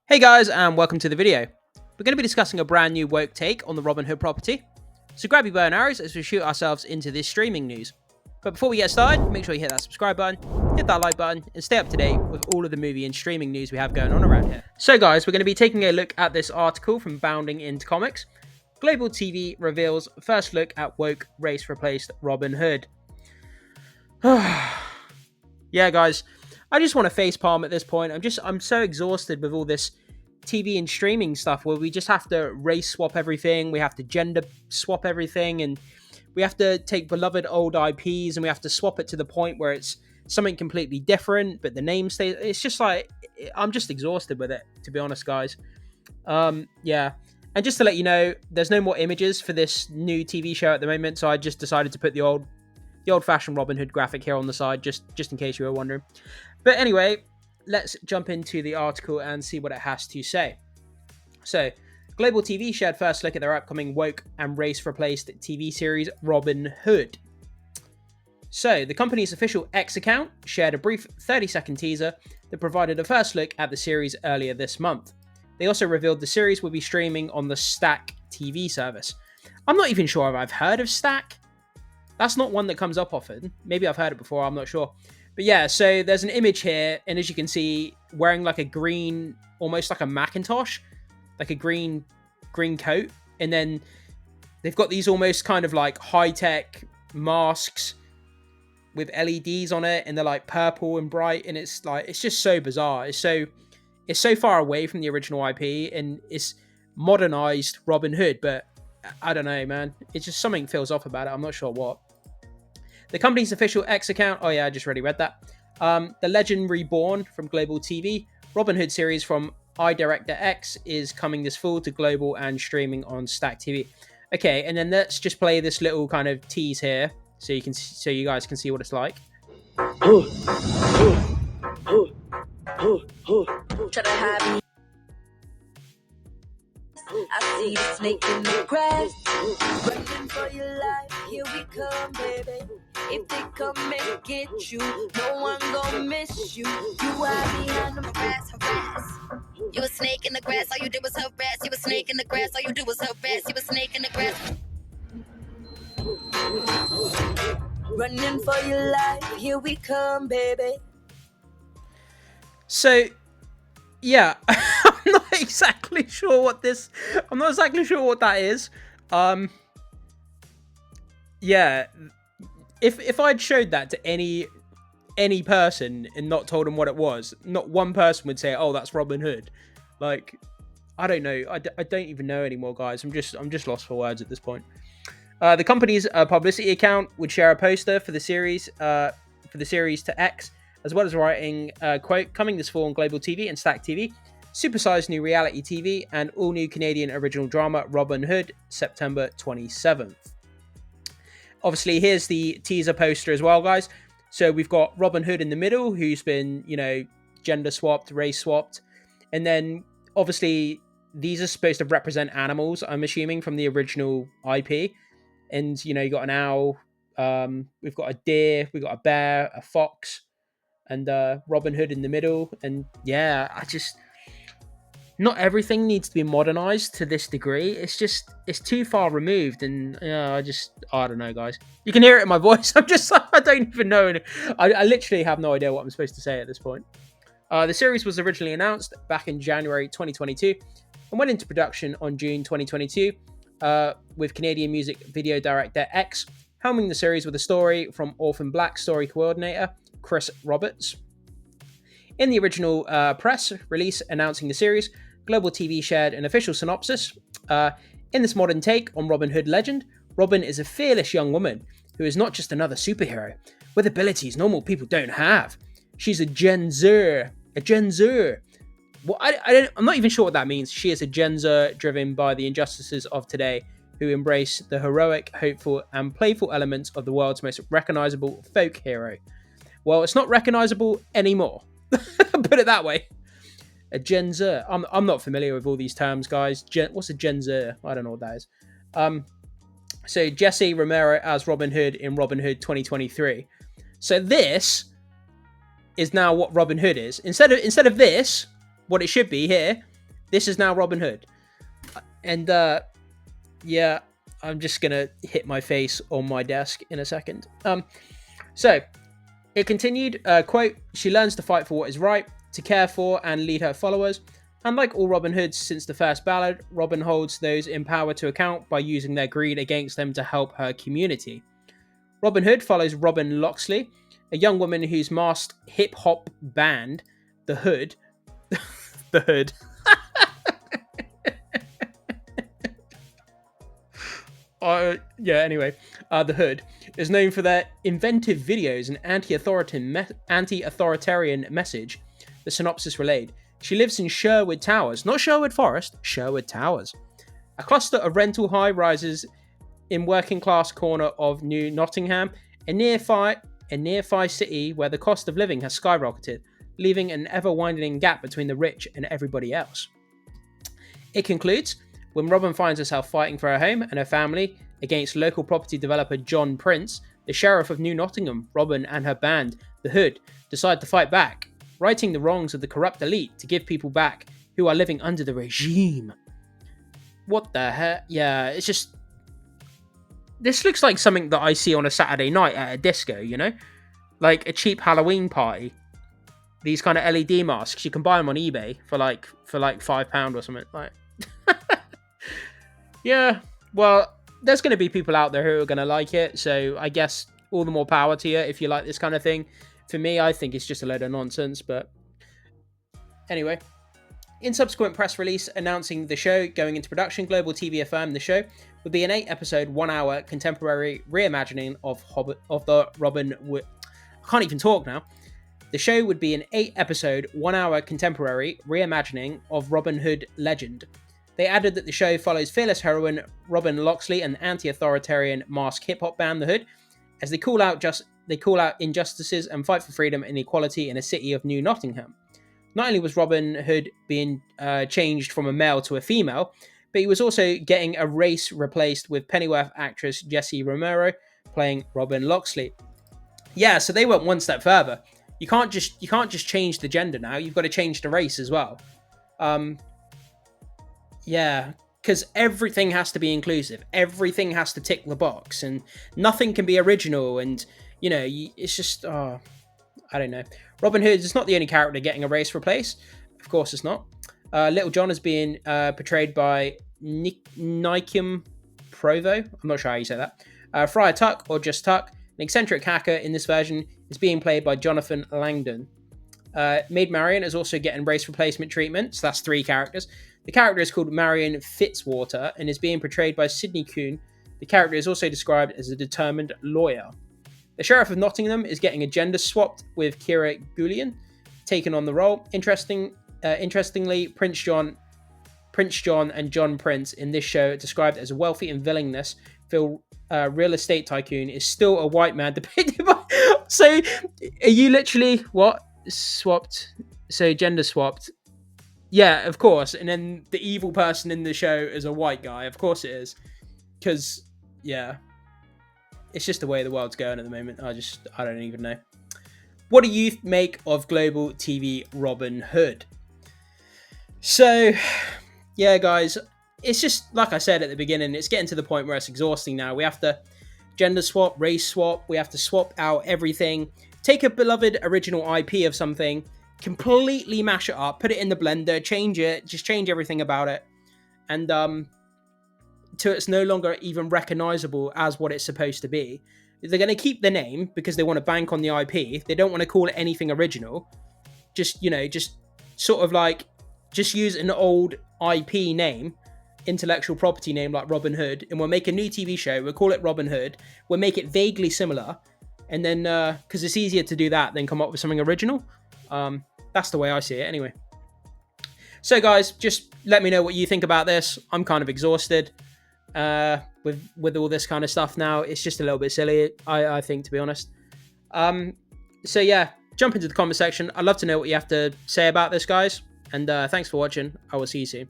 Hey guys, and welcome to the video. We're going to be discussing a brand new woke take on the Robin Hood property. So grab your bow and arrows as we shoot ourselves into this streaming news. But before we get started, make sure you hit that subscribe button, hit that like button, and stay up to date with all of the movie and streaming news we have going on around here. So guys, we're going to be taking a look at this article from Bounding into Comics. Global TV reveals first look at woke race replaced Robin Hood. Yeah guys, I just want to facepalm at this point. I'm so exhausted with all this TV and streaming stuff where we just have to race swap everything, we have to gender swap everything, and we have to take beloved old IPs and we have to swap it to the point where it's something completely different, but the name stays. It's just like, I'm just exhausted with it, to be honest, guys. Yeah. And just to let you know, there's no more images for this new TV show at the moment, so I just decided to put the old-fashioned Robin Hood graphic here on the side, just in case you were wondering. But anyway, let's jump into the article and see what it has to say. So, Global TV shared first look at their upcoming woke and race-replaced TV series, Robin Hood. So, the company's official X account shared a brief 30-second teaser that provided a first look at the series earlier this month. They also revealed the series will be streaming on the Stack TV service. I'm not even sure if I've heard of Stack. That's not one that comes up often. Maybe I've heard it before, I'm not sure. But yeah, so there's an image here, and as you can see, wearing like a green, almost like a Macintosh, like a green coat, and then they've got these almost kind of like high-tech masks with LEDs on it, and they're like purple and bright, and it's just so bizarre. It's so far away from the original IP, and it's modernized Robin Hood, but I don't know, man. It's just something feels off about it. I'm not sure what. The company's official X account, oh yeah, I just already read that. The Legend Reborn from Global TV, Robin Hood series from iDirector X is coming this fall to Global and streaming on Stack TV. Okay, and then let's just play this little kind of tease here, so you guys can see what it's like. Try to hide me. I see the snake in the grass. Running for your life, here we come, baby. If they come and get you, no one gon' miss you. You hide behind them. Harass. You a snake in the grass, all you do is harass. You a snake in the grass, all you do is harass. You a snake in the grass. Running for your life, here we come, baby. So, yeah, I'm not exactly sure what that is. Yeah, if I'd showed that to any person and not told them what it was, not one person would say, "Oh, that's Robin Hood." Like, I don't know. I don't even know anymore, guys. I'm just lost for words at this point. The company's publicity account would share a poster for the series to X, as well as writing, quote, coming this fall on Global TV and Stack TV, supersized new reality TV, and all new Canadian original drama, Robin Hood, September 27th. Obviously, here's the teaser poster as well, guys. So we've got Robin Hood in the middle, who's been, gender swapped, race swapped. And then, obviously, these are supposed to represent animals, I'm assuming, from the original IP. And, you got an owl, we've got a deer, we've got a bear, a fox, and Robin Hood in the middle. And yeah, not everything needs to be modernized to this degree. It's too far removed, and I don't know, guys. You can hear it in my voice. I don't even know. I literally have no idea what I'm supposed to say at this point. The series was originally announced back in January 2022 and went into production on June 2022 with Canadian music video director X helming the series with a story from Orphan Black story coordinator Chris Roberts. In the original press release announcing the series, Global TV shared an official synopsis. In this modern take on Robin Hood legend, Robin is a fearless young woman who is not just another superhero, with abilities normal people don't have. She's a Gen Zer. Well, I'm not even sure what that means. She is a Gen Zer driven by the injustices of today, who embrace the heroic, hopeful, and playful elements of the world's most recognizable folk hero. Well, it's not recognizable anymore. Put it that way. A Gen Zer. I'm not familiar with all these terms, guys. What's a Gen Zer? I don't know what that is. So Jesse Romero as Robin Hood in Robin Hood 2023. So this is now what Robin Hood is. Instead of this, what it should be here This is now Robin Hood. And yeah, I'm just gonna hit my face on my desk in a second. So it continued, quote, she learns to fight for what is right, to care for and lead her followers. And like all Robin Hoods since the first ballad, Robin holds those in power to account by using their greed against them to help her community. Robin Hood follows Robyn Loxley, a young woman whose masked hip-hop band, The Hood, The Hood, The Hood is known for their inventive videos and anti-authoritarian message. The synopsis relayed. She lives in Sherwood Towers, not Sherwood Forest, Sherwood Towers, a cluster of rental high-rises in working-class corner of New Nottingham, a nearby city where the cost of living has skyrocketed, leaving an ever-widening gap between the rich and everybody else. It concludes, when Robin finds herself fighting for her home and her family against local property developer John Prince, the sheriff of New Nottingham, Robin and her band, The Hood, decide to fight back, righting the wrongs of the corrupt elite to give people back who are living under the regime. What the heck? Yeah, it's just... This looks like something that I see on a Saturday night at a disco, you know? Like a cheap Halloween party. These kind of LED masks, you can buy them on eBay for like £5 or something. Like, yeah, well, there's going to be people out there who are going to like it, so I guess all the more power to you if you like this kind of thing. For me, I think it's just a load of nonsense, but anyway. In subsequent press release announcing the show going into production, Global TV affirmed the show would be an 8-episode, 1-hour contemporary reimagining of the Robin Hood. I can't even talk now. The show would be an 8-episode, 1-hour contemporary reimagining of Robin Hood legend. They added that the show follows fearless heroine Robyn Loxley and anti-authoritarian masked hip-hop band The Hood as they call out injustices and fight for freedom and equality in a city of New Nottingham. Not only was Robin Hood being changed from a male to a female, but he was also getting a race replaced with Pennyworth actress Jessie Romero playing Robyn Loxley. Yeah, so they went one step further. You can't just change the gender now. You've got to change the race as well. Yeah, because everything has to be inclusive. Everything has to tick the box, and nothing can be original. And you know, it's just I don't know. Robin Hood is not the only character getting a race replaced. Of course, it's not. Little John is being portrayed by Nottingham Provo. I'm not sure how you say that. Friar Tuck, or just Tuck, an eccentric hacker in this version, is being played by Jonathan Langdon. Maid Marian is also getting race replacement treatment, so that's 3 characters. The character is called Marion Fitzwater and is being portrayed by Sidney Coon. The character is also described as a determined lawyer. The Sheriff of Nottingham is getting a gender swapped with Kira Gullion, taking on the role. Interestingly, Prince John and John Prince in this show, described as a wealthy and villainous real estate tycoon, is still a white man depicted by... So, are you literally, what? Swapped? So, gender swapped? Yeah, of course. And then the evil person in the show is a white guy. Of course it is. Because, yeah. It's just the way the world's going at the moment. I don't even know. What do you make of Global TV Robin Hood? So, yeah, guys. It's just, like I said at the beginning, it's getting to the point where it's exhausting now. We have to gender swap, race swap. We have to swap out everything. Take a beloved original IP of something, completely mash it up, put it in the blender, change it, just change everything about it. And till it's no longer even recognizable as what it's supposed to be. They're going to keep the name because they want to bank on the IP. They don't want to call it anything original. Just sort of like, just use an old IP name, intellectual property name like Robin Hood, and we'll make a new TV show. We'll call it Robin Hood. We'll make it vaguely similar. And then, because it's easier to do that than come up with something original. That's the way I see it anyway. So guys, just let me know what you think about this. I'm kind of exhausted with all this kind of stuff now. It's just a little bit silly, I think, to be honest. So yeah, jump into the comment section. I'd love to know what you have to say about this, guys. And thanks for watching. I will see you soon.